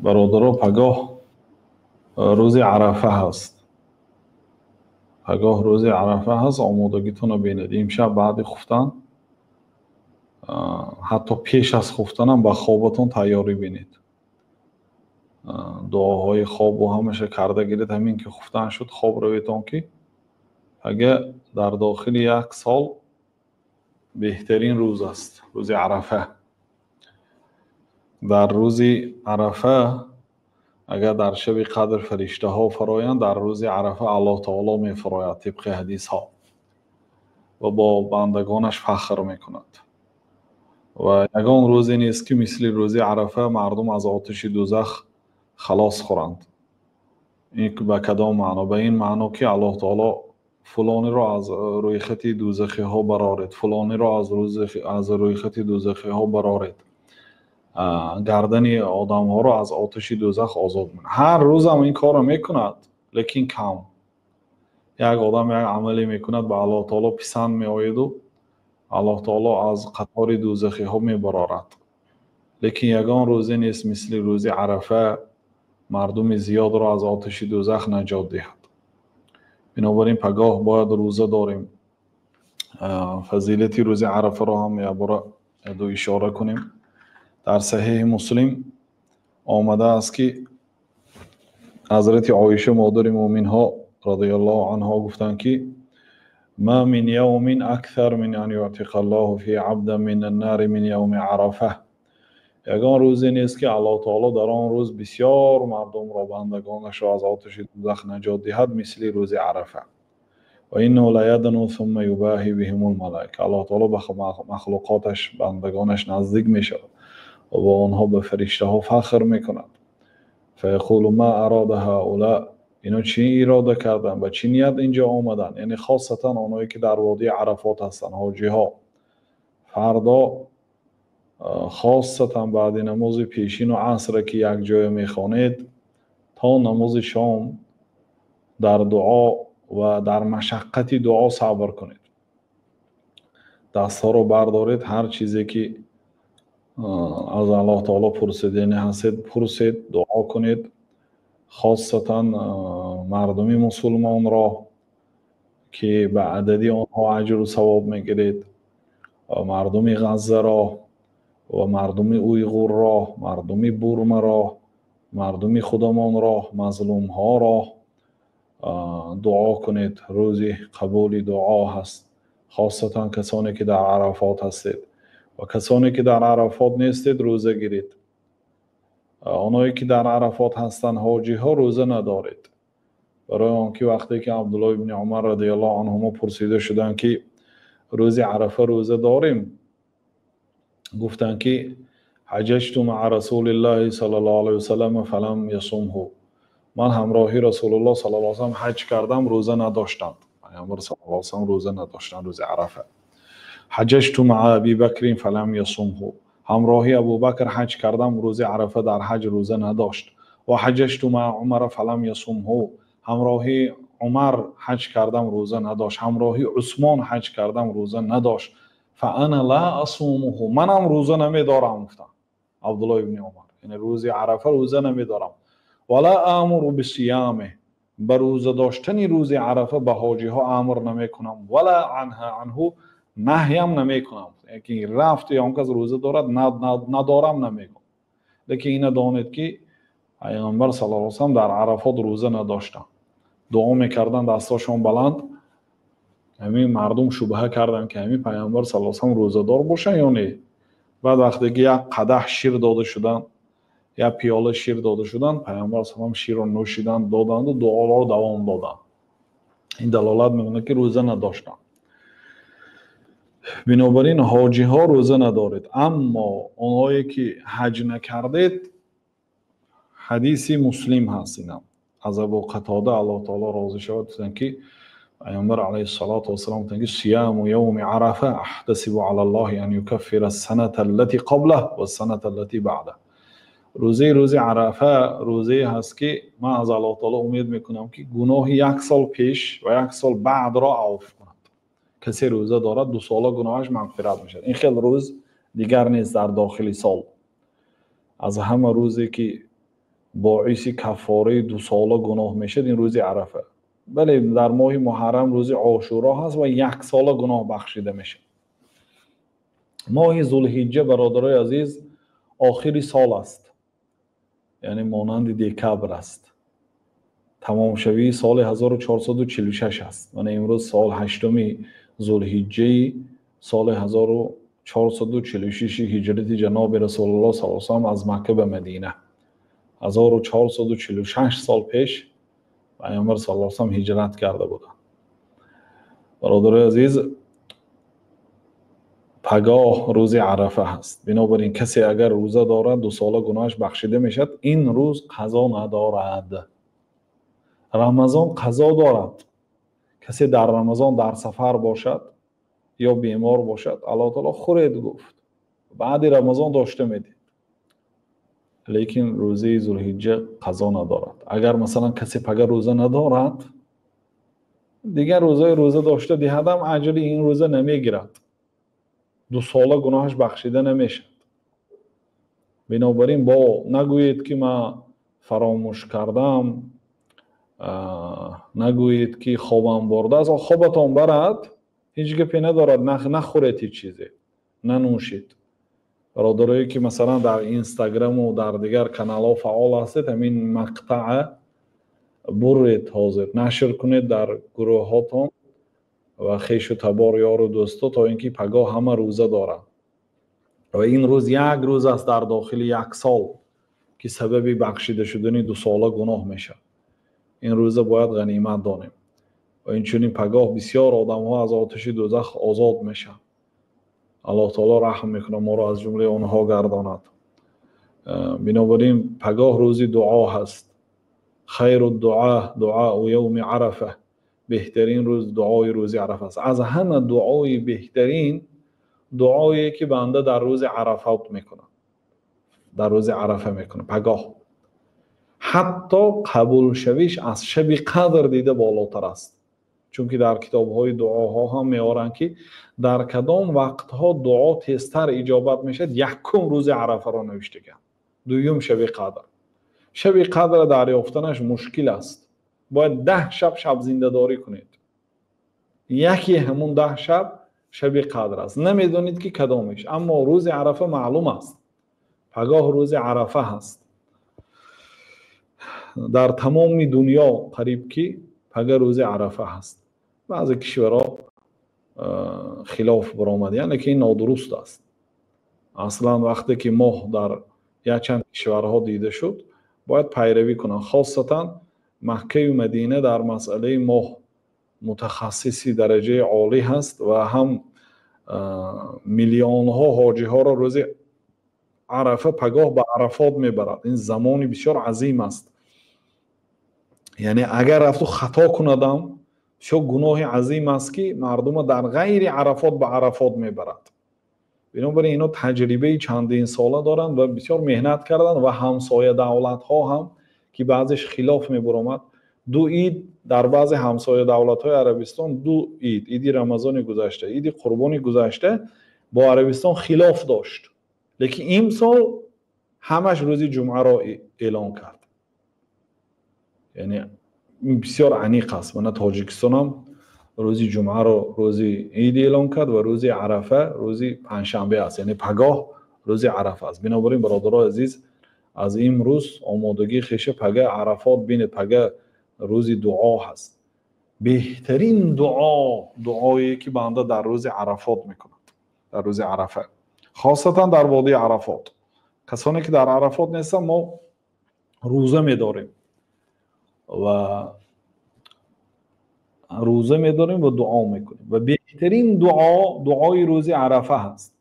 برادرها پگاه روز عرفه هست. پگاه روز عرفه هست. آمادگیتون رو بینید. امشب بعد خفتن، حتی پیش از خفتن هم به خوابتون تیاری بینید. دعاهای خواب و همشه کرده گیرید. همین که خفتن شد خواب رویتون که اگه در داخل یک سال بهترین روز است، روز عرفه. در روز عرفه اگر در شب قدر فرشته ها فرایند، در روز عرفه الله تعالی می فراید طبق حدیث ها و با بندگانش فخر می کند. و یگان روزی نیست که مثل روز عرفه مردم از آتش دوزخ خلاص خورند. این به کدام معنا؟ به این معنا که الله تعالی فلانی را از روی خط دوزخی ها برآورد، فلانی را از روی خط دوزخی ها برآورد، گردن آدم ها را از آتش دوزخ آزاد می‌کند. هر روز هم این کار را میکند، لیکن کم. یک آدم یک عملی میکند به الله تعالی پسند میآید و الله تعالی از قطار دوزخی ها میبرارد. لیکن یگان روزی نیست مثل روز عرفه مردم زیاد را از آتش دوزخ نجات دهد. بنابراین پگاه باید روزه داریم. فضیلت روز عرفه را هم یک بار اشاره کنیم. در صحیح مسلم آمده است که حضرت عایشه مادر مومن ها رضی الله عنها گفتند که ما من یوم اکثر من ان یعتق الله فی عبد من النار من یوم عرفه. یگان روزی نیست که الله تعالی در آن روز بسیار مردم را، بندگانش را از آتش دوزخ نجات دهد مثل روز عرفه. و انه لیدنو ثم یباهی بهم الملائکه. الله تعالی به مخلوقاتش، بندگانش نزدیک می شود و با آنها به فرشته ها فخر می کند. فیقول ما اراد هؤلاء. اینا چی اراده کردن؟ به چی نیت اینجا آمدن؟ یعنی خاصتا آنهایی که در وادی عرفات هستند، حاجی ها. فردا خاصتا بعد نماز پیشین و عصر که یک جای میخوانید تا نماز شام در دعا و در مشقت دعا صبر کنید. دست ها رو بردارید، هر چیزی که از الله تعالی پرسیدنی هستید پرسید، دعا کنید. خاصتا مردمی مسلمان را که به عددی آنها اجر و ثواب میگیرید، مردمی غزه را و مردمی اویغور را، مردمی بورما را، مردمی خودمان را، مظلوم ها را دعا کنید. روزی قبول دعا هست. خاصتا کسانی که در عرفات هستید و کسانی که در عرفات نیستید روزه گیرید. آنهایی که در عرفات هستند حاجی ها روزه ندارید، برای آنکه وقتی که عبدالله بن عمر رضی الله عنهما پرسیده شدند که روز عرفه روزه داریم، گفتند که حججت مع رسول الله صلی الله علیه وسلم فلم یصمه. من همراهی رسول الله صلی الله علیه وسلم حج کردم، روزه نداشتند. پیامبر صلی الله علیه وسلم روزه نداشتند روز عرفه. حججت مع ابی بکر فلم یصمه. همراهی ابوبکر حج کردم، روز عرفه در حج روزه نداشت. و حججت مع عمر فلم یصمه. همراهی عمر حج کردم، روزه نداشت. همراهی عثمان حج کردم، روزه نداشت. فانا لا اصومه. منم روزه نمیدارم. گفتم عبدالله ابن عمر، یعنی روز عرفه روزه نمیدارم. ولا امر بصیامه. به روزه داشتن روز عرفه به حاجی ها امر نمیکنم. ولا عنه نهیم نمیکنم. یکی رفت یا کس روزه دارد ندارم نمیگم. لیکن اینا دانید که پیامبر صلی الله علیه و سلم در عرفات روزه نداشتن، دعا میکردن دستاشون بلند. همین مردم شبهه کردن که همین پیامبر صلی الله علیه و سلم روزه دار باشه یا نه. بعد وقتی که یک قدح شیر داده شدن، یا پیاله شیر داده شدن، پیامبر صلی الله علیه و سلم شیر رو نوشیدن، دادند و دعا رو دوام دادن. این دلالت میکنه که روزه نداشتن. بنابراین حاجی ها روزه ندارید. اما اونهایی که حج نکردید، حدیث مسلم هست اینم از ابو قتاده الله تعالی راضی شود گفتند که پیامبر علیه الصلاة والسلام گفتند که صیام یوم عرفه احتسب علی الله ان یکفر السنه التي قبله و السنه التي بعده. روزه عرفه روزه هست که من از الله تعالی امید میکنم که گناه یک سال پیش و یک سال بعد را عفو کند. کسی روزه دارد 2 ساله گناهش مغفرت میشه. این خیلی روز دیگر نیست در داخل سال. از همه روزی که باعث کفاره 2 ساله گناه میشد این روز عرفه. بله در ماه محرم روز عاشورا هست و 1 ساله گناه بخشیده میشه. ماه ذوالحجه برادرای عزیز آخری سال است، یعنی مانند دکبر است. تمام شوی سال 1446 است. من امروز سال 8 ذوالحجه سال 1446 هجرت جناب رسول الله صلی الله علیه و آله از مکه به مدینه. 1446 سال پیش پیامبر صلی الله علیه و آله هجرت کرده بودند. برادرای عزیز پگاه روز عرفه هست. بنابراین کسی اگر روزه دارد 2 ساله گناهش بخشیده میشد. این روز قضا ندارد. رمضان قضا دارد. کسی در رمضان در سفر باشد یا بیمار باشد الله تعالی خورد گفت بعد رمضان داشته میدید، لیکن روزه ذوالحجه قضا ندارد. اگر مثلا کسی پگاه روزه ندارد دیگر روزه داشته دیهدم اجر این روزه نمیگیرد، 2 ساله گناهش بخشیده نمیشد. بنابراین با نگویید که من فراموش کردم، نگویید که خوابم برده است. خوابتان برد هیچ گپی ندارد، نخورید هیچ چیزی، ننوشید. برادرایی که مثلا در اینستاگرام و در دیگر کانال ها فعال هستید همین مقطع برید حاضر نشر کنید در گروه هاتون و خویش و تبار یار و دوستا تا اینکه پگاه همه روزه دارند و این روز 1 روز است در داخل 1 سال که سبب بخشیده شدن 2 ساله گناه میشه. این روزه باید غنیمت دانیم و این چنین پگاه بسیار آدم ها از آتش دوزخ آزاد میشه. الله تعالی رحم میکنه ما را از جمله آنها گرداند. بنابراین پگاه روزی دعا هست. خیر الدعاء یوم عرفه، بهترین روز دعای روز عرفه است. از همه دعای بهترین دعایی که بنده در روز عرفات میکنه، در روز عرفه میکنه پگاه، حتی قبول شویش از شب قدر دیده بالاتر است. چون که در کتاب‌های دعاها هم میارن که در کدام وقتها دعا تیزتر اجابت میشد. 1 روز عرفه را نوشته کرد، 2 شب قدر. شب قدر دریافتنش مشکل است، باید 10 شب زنده داری کنید. یکی همون 10 شب قدر است، نمیدونید که کدامش، اما روز عرفه معلوم است. پگاه روز عرفه هست. در تمام دنیا قریب که پگاه روز عرفه هست. بعضی کشورها خلاف برآمده، یعنی که این نادرست است. اصلا وقتی که ماه در یک چند کشورها دیده شد باید پیروی کنند. خاصتا مکه و مدینه در مسئله ماه متخصصی درجه عالی هست و هم میلیون ها حاجی ها را روز عرفه پگاه به عرفات میبرد. این زمانی بسیار عظیم است، یعنی اگر رفت و خطا کندم شو گناه عظیم است که مردم در غیر عرفات به عرفات میبرد. بنابراین اینا تجربه چندین ساله دارند و بسیار مهنت کردند و همسایه دولت ها هم که بعضش خلاف میبرامد. 2 عید در بعض همسایه دولت های عربستان، 2 عید، عید رمضان گذشته، عید قربانی گذشته با عربستان خلاف داشت، لیکن این سال همش روز جمعه را اعلان کرد. یعنی بسیار عمیق است. من تاجیکستان هم روز جمعه رو روز عید اعلان کرد و روز عرفه روز پنجشنبه است، یعنی پگاه روز عرفه است. بنابراین برادران عزیز از این روز آمادگی خویش پگاه عرفات بینید. پگاه روز دعا هست. بهترین دعایی که بنده در روز عرفات میکند، در روز عرفه، خاصتا در وادی عرفات. کسانی که در عرفات نیستن ما روزه میداریم و دعا میکنیم و بهترین دعای روز عرفه هست.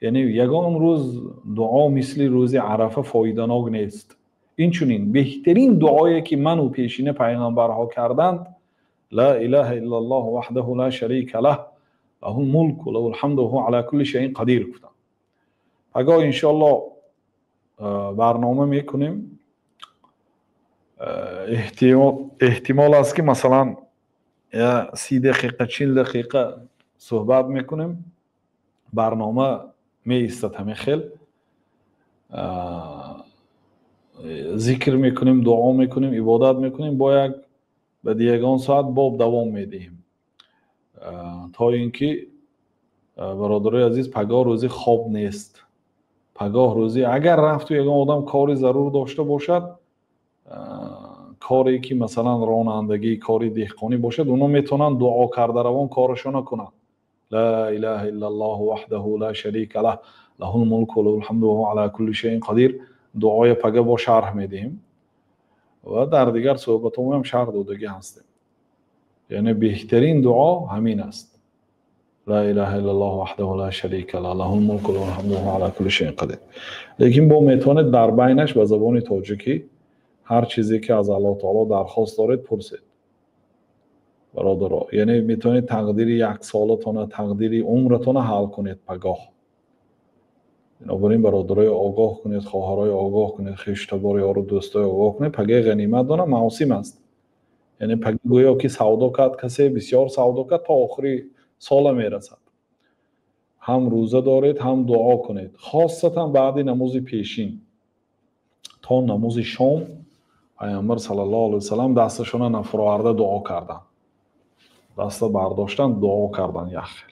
یعنی یگان روز دعا مثل روز عرفه فایده‌ناک نیست. این چنین بهترین دعایی که من و پیشین پیغمبرها کردند لا اله الا الله وحده لا شریک له له الملك و له الحمد و هو علی کل شیء قدیر گفتم. پگاه انشاءالله برنامه میکنیم. احتمال است که مثلا 30 دقیقه 40 دقیقه صحبت میکنیم. برنامه می ایستد همین خیل. ذکر میکنیم، دعا میکنیم، عبادت میکنیم، با یک به یگان ساعت باب دوام میدهیم تا اینکه برادرای عزیز پگاه روزی خواب نیست. پگاه روزی اگر رفت و یگان آدم کاری ضرور داشته باشد، کاری که مثلا رانندگی، کاری دهقانی باشد، اونا میتونن دعا کرده روان کارشون کنن. لا اله الا الله وحده لا شریک له له الملک و له الحمد و هو علی کل شیء قدیر دعای پگاه با شرح میدیم و در دیگر صحبت‌هامون هم شرح دادگی هستیم. یعنی بهترین دعا همین است: لا اله الا الله وحده لا شریک له له الملک و له الحمد و هو علی کل شیء قدیر. لیکن با میتونید در بینش به زبان تاجیکی هر چیزی که از الله تعالی درخواست دارید پرسید برادرها. یعنی میتونید تقدیر یک سالتون، تقدیر عمرتون حل کنید پگاه. بنابراین برادرای آگاه کنید، خواهرای آگاه کنید، خویشتبار یار و دوستای آگاه کنید. پگاه غنیمت داره، موسم است. یعنی پگاه گویا که سودا کرد، کسی بسیار سودا کرد تا آخری سال میرسد. هم روزه دارید، هم دعا کنید، خاصتا بعد نماز پیشین تا نماز شام. پیامبر صلی الله علیه و سلم دستشون نفرآورده دعا کردن، دست برداشتن دعا کردن. یخ